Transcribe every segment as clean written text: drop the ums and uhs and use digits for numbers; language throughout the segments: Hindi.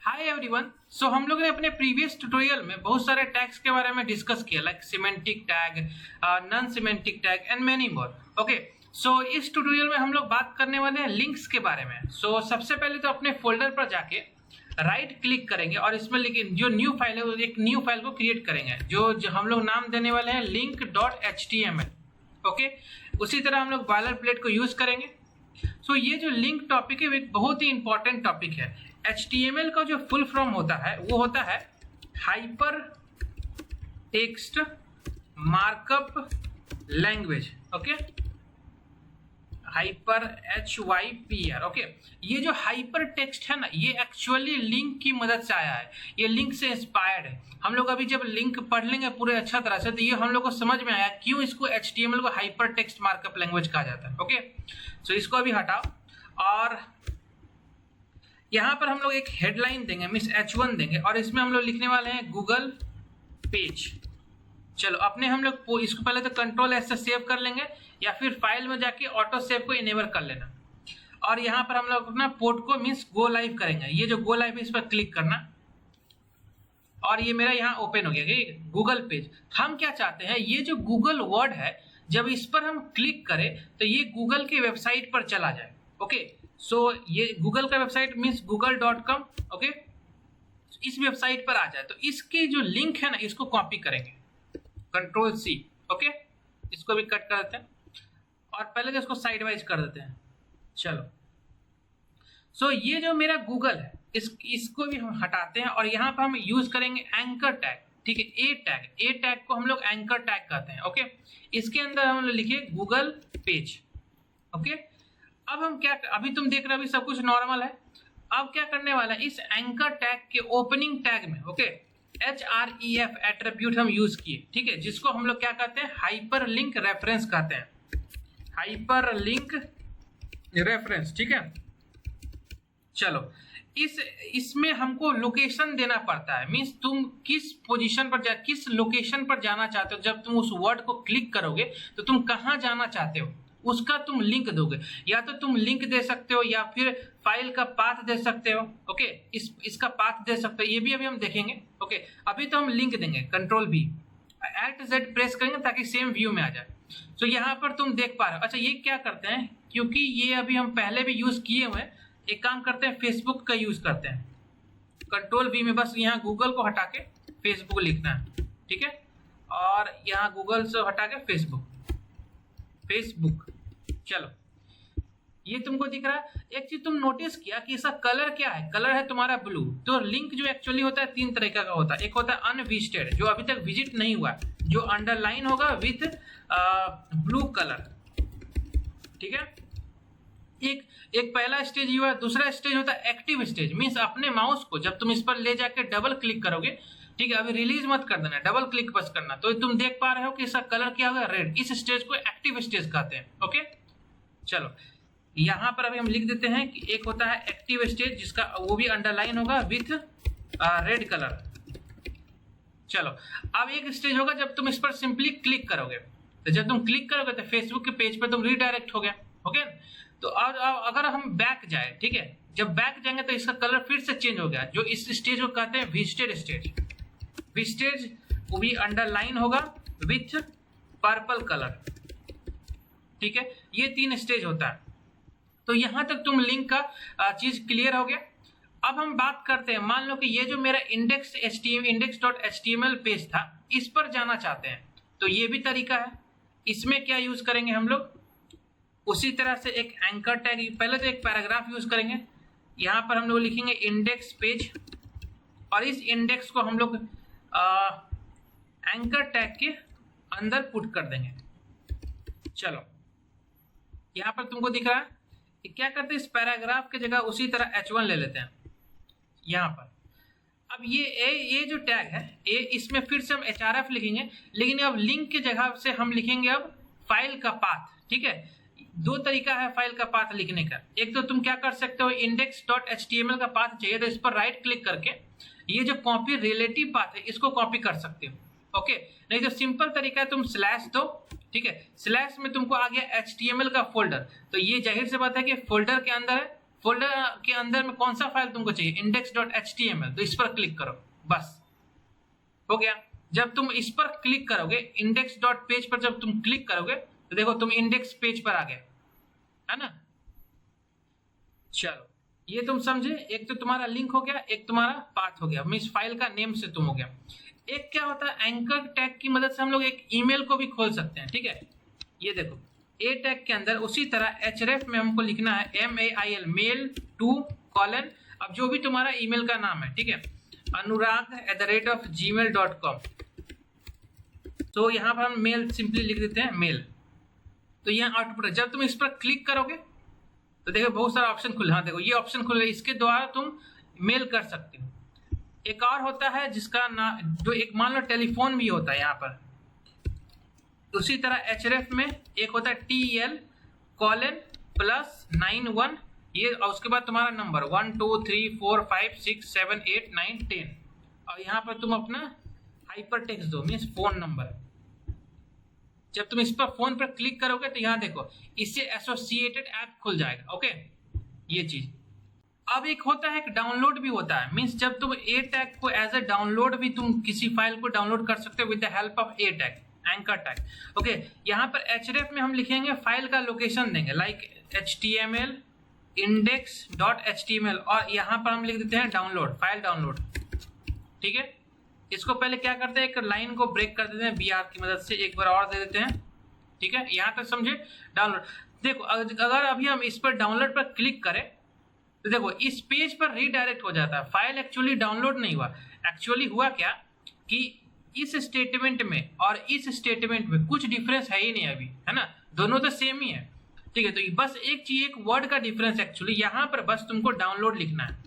Hi everyone. सो हम लोग ने अपने प्रीवियस ट्यूटोरियल में बहुत सारे टैग्स के बारे में डिस्कस किया, like semantic tag, non semantic tag and many more. Okay, so इस ट्यूटोरियल में हम लोग बात करने वाले हैं लिंक्स के बारे में। सो सबसे पहले तो अपने फोल्डर पर जाके राइट क्लिक करेंगे और इसमें लिखें जो न्यू फाइल है, एक न्यू फाइल को क्रिएट करेंगे जो हम लोग नाम देने वाले हैं link.html। ओके, उसी तरह हम लोग बॉयलर प्लेट को यूज करेंगे। सो ये जो लिंक टॉपिक है एक बहुत ही इंपॉर्टेंट टॉपिक है। HTML का जो फुल फॉर्म होता है वो होता है hyper text markup language. Okay, hyper HYPR। Okay, ये जो हाइपर टेक्स्ट है ना, ये एक्चुअली लिंक की मदद से आया है, ये लिंक से इंस्पायर्ड है। हम लोग अभी जब लिंक पढ़ लेंगे पूरे अच्छा तरह से तो ये हम लोग को समझ में आया क्यों इसको HTML को हाइपर टेक्स्ट मार्कअप लैंग्वेज कहा जाता है। ओके, सो इसको अभी हटाओ और यहां पर हम लोग एक हेडलाइन देंगे, मींस H1 देंगे और इसमें हम लोग लिखने वाले हैं गूगल पेज। चलो अपने हम लोग इसको पहले तो कंट्रोल S से सेव कर लेंगे या फिर फाइल में जाके ऑटो सेव को इनेबल कर लेना और यहाँ पर हम लोग अपना पोर्ट को मींस गो लाइव करेंगे। ये जो गो लाइव है इस पर क्लिक करना और ये मेरा यहाँ ओपन हो गया गूगल पेज। हम क्या चाहते हैं, ये जो गूगल वर्ड है जब इस पर हम क्लिक करें तो ये गूगल की वेबसाइट पर चला जाए। ओके, सो ये गूगल का वेबसाइट मींस google.com। ओके, इस वेबसाइट पर आ जाए तो इसके जो लिंक है ना इसको कॉपी करेंगे, कंट्रोल C। ओके, इसको भी कट कर देते हैं और पहले तो इसको साइड वाइज कर देते हैं। चलो, सो ये जो मेरा गूगल है इसको भी हम हटाते हैं और यहाँ पर हम यूज करेंगे एंकर टैग। ठीक है, ए टैग को हम लोग एंकर टैग कहते हैं। ओके, इसके अंदर हम लोग लिखिए गूगल पेज। ओके, अब हम क्या, अभी तुम देख रहे हो अभी सब कुछ नॉर्मल है। अब क्या करने वाला है, इस एंकर टैग के ओपनिंग टैग में ओके href एट्रीब्यूट हम यूज किए। ठीक है, जिसको हम लोग क्या कहते हैं, हाइपर लिंक रेफरेंस कहते हैं, हाइपर लिंक रेफरेंस। ठीक है, चलो इसमें हमको लोकेशन देना पड़ता है, मींस तुम किस पोजीशन पर किस लोकेशन पर जाना चाहते हो। जब तुम उस वर्ड को क्लिक करोगे तो तुम कहाँ जाना चाहते हो उसका तुम लिंक दोगे, या तो तुम लिंक दे सकते हो या फिर फाइल का पाथ दे सकते हो। ओके, इसका पाथ दे सकते हो, ये भी अभी हम देखेंगे। ओके, अभी तो हम लिंक देंगे, control V, Alt Z press करेंगे ताकि सेम व्यू में आ जाए। सो यहाँ पर तुम देख पा रहे हो। अच्छा, ये क्या करते हैं, क्योंकि ये अभी हम पहले भी यूज किए हुए, एक काम करते हैं फेसबुक का यूज करते हैं। कंट्रोल V में बस यहाँ गूगल को हटा के फेसबुक लिखना है। ठीक है, और यहाँ गूगल से हटा के फेसबुक। चलो, ये तुमको दिख रहा है। एक चीज तुम नोटिस किया कि इसका कलर क्या है, कलर है तुम्हारा ब्लू। तो लिंक जो एक्चुअली होता है तीन तरीका का होता है। एक होता है अनविजिटेड, जो अभी तक विजिट नहीं हुआ, जो अंडरलाइन होगा विथ ब्लू कलर। ठीक है, एक पहला स्टेज हुआ। दूसरा स्टेज होता है एक्टिव स्टेज, मीन्स अपने माउस को जब तुम इस पर ले जाके डबल क्लिक करोगे, ठीक है, अभी रिलीज मत कर देना, डबल क्लिक बस करना, तो तुम देख पा रहे हो कि इसका कलर क्या होगा, रेड। इस स्टेज को एक्टिव स्टेज कहते हैं। ओके, चलो यहां पर अभी हम लिख देते हैं कि एक होता है एक्टिव स्टेज जिसका वो भी अंडरलाइन होगा विथ रेड कलर। चलो, अब एक स्टेज होगा जब तुम इस पर सिंपली क्लिक करोगे, तो जब तुम क्लिक करोगे तो फेसबुक के पेज पर तुम रिडायरेक्ट हो गए। ओके, तो अब अगर हम बैक जाए, ठीक है, जब बैक जाएंगे तो इसका कलर फिर से चेंज हो गया, जो इस स्टेज को कहते हैं विजिटेड स्टेज। विजिटेड वो भी अंडरलाइन होगा विथ पर्पल कलर। ठीक है, ये तीन स्टेज होता है। तो यहां तक तुम लिंक का चीज क्लियर हो गया। अब हम बात करते हैं, मान लो कि ये जो मेरा index.html पेज था, इस पर जाना चाहते हैं, तो ये भी तरीका है। इसमें क्या यूज करेंगे हम लोग, उसी तरह से एक एंकर टैग, पहले तो एक पैराग्राफ यूज करेंगे। यहां पर हम लोग लिखेंगे इंडेक्स पेज और इस इंडेक्स को हम लोग एंकर टैग के अंदर पुट कर देंगे। चलो, यहां पर तुमको दिख रहा है कि क्या करते हैं, इस पैराग्राफ की जगह उसी तरह H1 ले लेते हैं यहां पर। अब ये जो टैग है इसमें फिर से हम href लिखेंगे, लेकिन अब लिंक की जगह से हम लिखेंगे अब फाइल का पाथ। ठीक है, दो तरीका है फाइल का पाथ लिखने का। एक तो तुम क्या कर सकते हो, index.html का पाथ चाहिए तो इस पर राइट क्लिक करके ये जो कॉपी रिलेटिव पाथ है इसको कॉपी कर सकते हो। ओके, नहीं तो सिंपल तरीका है तुम स्लैश दो। ठीक है, स्लैश में तुमको आ गया HTML का फोल्डर, तो ये जाहिर सी बात है कि फोल्डर के अंदर है, फोल्डर के अंदर में कौन सा फाइल तुमको चाहिए, index.html, तो इस पर क्लिक करो, बस हो गया। जब तुम इस पर क्लिक करोगे, इंडेक्स डॉट पेज पर जब तुम क्लिक करोगे तो देखो तुम इंडेक्स पेज पर आ गए, है ना। चलो ये तुम समझे, एक तो तुम्हारा लिंक हो गया, एक तुम्हारा पाथ हो गया, मींस फाइल का नेम से तुम हो गया। एक क्या होता है, एंकर टैग की मदद से हम लोग एक ईमेल को भी खोल सकते हैं, ठीक है। ये देखो ए टैग के अंदर उसी तरह href में हमको लिखना है mail मेल टू कॉलन, अब जो भी तुम्हारा ईमेल का नाम है, ठीक है, anurag@gmail.com, तो यहाँ पर हम मेल सिंपली लिख देते हैं मेल, तो यहाँ आउटपुट है। जब तुम इस पर क्लिक करोगे तो देखो बहुत सारा ऑप्शन खुले, हाँ देखो ये ऑप्शन खुले, इसके द्वारा तुम मेल कर सकते हो। एक और होता है जिसका नाम, जो एक मान लो टेलीफोन भी होता है यहाँ पर, उसी तरह href में एक होता है tel:+91, ये और उसके बाद तुम्हारा नंबर 1 2 3 4 5 6 7 8 9 10, और यहाँ पर तुम अपना हाइपर टेक्स्ट दो, मीन्स फोन नंबर। जब तुम इस पर फोन पर क्लिक करोगे तो यहाँ देखो इससे एसोसिएटेड ऐप खुल जाएगा, ओके, ये चीज। अब एक होता है, एक डाउनलोड भी होता है, मीन्स जब तुम ए टैग को एज ए डाउनलोड भी तुम किसी फाइल को डाउनलोड कर सकते हो with the help of A tag, anchor tag, okay. यहाँ पर href में हम लिखेंगे फाइल का लोकेशन देंगे, लाइक html index.html, और यहाँ पर हम लिख देते हैं डाउनलोड, फाइल डाउनलोड, ठीक है। इसको पहले क्या करते हैं, एक लाइन को ब्रेक कर देते हैं br की मदद से, एक बार और दे देते हैं, ठीक है। यहाँ तक समझे, डाउनलोड। देखो अगर अभी हम इस पर डाउनलोड पर क्लिक करें तो देखो इस पेज पर रीडायरेक्ट हो जाता है, फाइल एक्चुअली डाउनलोड नहीं हुआ। एक्चुअली हुआ क्या कि इस स्टेटमेंट में और इस स्टेटमेंट में कुछ डिफरेंस है ही नहीं अभी, है ना, दोनों तो सेम ही है, ठीक है। तो बस एक चीज, एक वर्ड का डिफरेंस एक्चुअली, यहाँ पर बस तुमको डाउनलोड लिखना है,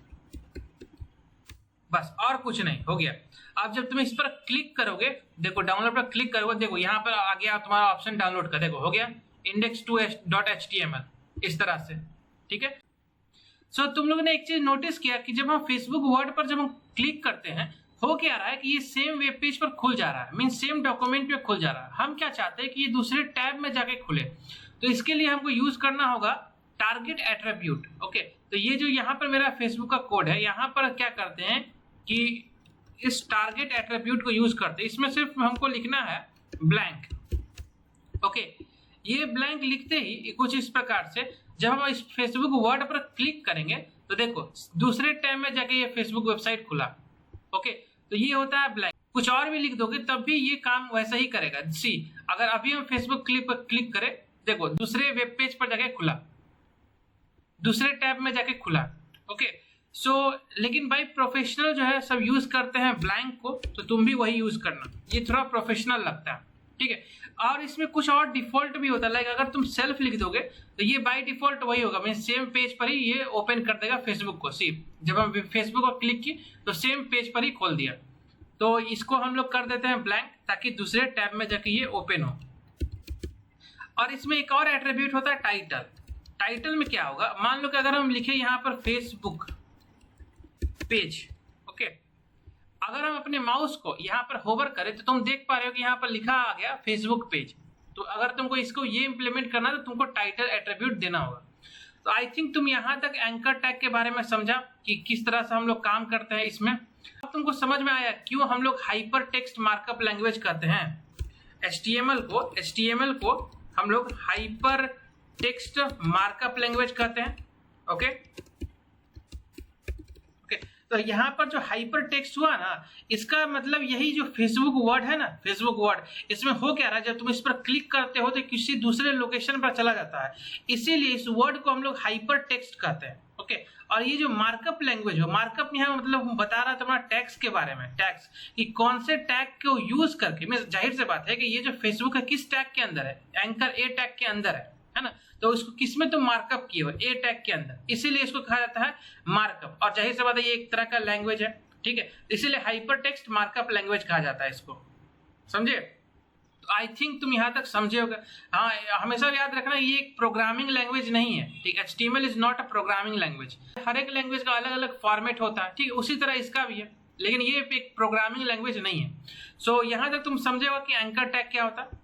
बस और कुछ नहीं, हो गया। अब जब तुम इस पर क्लिक करोगे, देखो डाउनलोड पर क्लिक करोगे, देखो यहाँ पर आ गया तुम्हारा ऑप्शन डाउनलोड का, देखो हो गया index.html, इस तरह से, ठीक है। सो तुम लोगों ने एक चीज नोटिस किया कि जब हम फेसबुक वर्ड पर जब हम क्लिक करते हैं, हो क्या रहा है कि ये सेम वेब पेज पर खुल जा रहा है, मीन सेम डॉक्यूमेंट पे खुल जा रहा है। हम क्या चाहते हैं कि ये दूसरे टैब में जाके खुले, तो इसके लिए हमको यूज करना होगा टारगेट एट्रीब्यूट, ओके। तो ये जो यहाँ पर मेरा फेसबुक का कोड है, यहाँ पर क्या करते हैं कि इस टारगेट एट्रीब्यूट को यूज करते हैं, इसमें सिर्फ हमको लिखना है ब्लैंक, ओके। ये ब्लैंक लिखते ही कुछ इस प्रकार से जब हम इस फेसबुक वर्ड पर क्लिक करेंगे तो देखो दूसरे टैब में जाके ये फेसबुक वेबसाइट खुला, ओके। तो ये होता है ब्लैंक। कुछ और भी लिख दोगे तब भी ये काम वैसा ही करेगा। सी अगर अभी हम फेसबुक क्लिक करें, देखो दूसरे वेब पेज पर जाके खुला, दूसरे टैब में जाके खुला, ओके। सो लेकिन भाई प्रोफेशनल जो है सब यूज करते हैं ब्लैंक को, तो तुम भी वही यूज करना, ये थोड़ा प्रोफेशनल लगता है, ठीक है। और इसमें कुछ और डिफॉल्ट भी होता है, लाइक अगर तुम सेल्फ लिख दोगे तो ये बाय डिफॉल्ट वही होगा, मीन सेम पेज पर ही ये ओपन कर देगा फेसबुक को। सी जब हम फेसबुक पर क्लिक की तो सेम पेज पर ही खोल दिया, तो इसको हम लोग कर देते हैं ब्लैंक, ताकि दूसरे टैब में जाके ये ओपन हो। और इसमें एक और एट्रीब्यूट होता है टाइटल। टाइटल में क्या होगा, मान लो कि अगर हम लिखे यहाँ पर फेसबुक पेज, ओके, अगर हम अपने माउस को यहाँ पर होवर करें तो तुम देख पा रहे हो कि यहाँ पर लिखा आ गया फेसबुक पेज। तो अगर तुमको इसको ये इंप्लीमेंट करना है तो तुमको टाइटल एट्रीब्यूट देना होगा। तो आई थिंक तुम यहाँ तक एंकर टैग के बारे में समझा कि किस तरह से हम लोग काम करते हैं इसमें। अब तुमको समझ में आया क्यों हम लोग हाइपर टेक्स्ट मार्कअप लैंग्वेज कहते हैं। HTML को हम लोग हाइपर टेक्स्ट मार्कअप लैंग्वेज कहते हैं, ओके। तो यहाँ पर जो हाइपर टेक्स्ट हुआ ना, इसका मतलब यही जो फेसबुक वर्ड है ना, फेसबुक वर्ड, इसमें हो क्या रहा है, जब तुम इस पर क्लिक करते हो तो किसी दूसरे लोकेशन पर चला जाता है, इसीलिए इस वर्ड को हम लोग हाइपर टेक्स्ट कहते हैं, ओके। और ये जो मार्कअप लैंग्वेज हो, मार्कअप यहाँ मतलब बता रहा था तुम्हारा टैग्स के बारे में, टैग्स कि कौन से टैग को यूज करके, मैं जाहिर से बात है कि ये जो फेसबुक है किस टैग के अंदर है, एंकर ए टैग के अंदर है ना। तो इसको किसमें तुम मार्कअप किए हो, ए टैग के अंदर, इसीलिए इसको कहा जाता है मार्कअप। और जाहिर सी बात है ये एक तरह का लैंग्वेज है, ठीक है, इसीलिए हाइपर टेक्स्ट मार्कअप लैंग्वेज कहा जाता है इसको, समझे। तो आई थिंक तुम यहाँ तक समझे होगा। हाँ, हमेशा याद रखना ये एक प्रोग्रामिंग लैंग्वेज नहीं है, ठीक। HTML is not a programming language. हर एक लैंग्वेज का अलग अलग फॉर्मेट होता है, ठीक है, उसी तरह इसका भी है, लेकिन ये एक प्रोग्रामिंग लैंग्वेज नहीं है। सो यहाँ तक तुम समझे होगा कि एंकर टैग क्या होता है।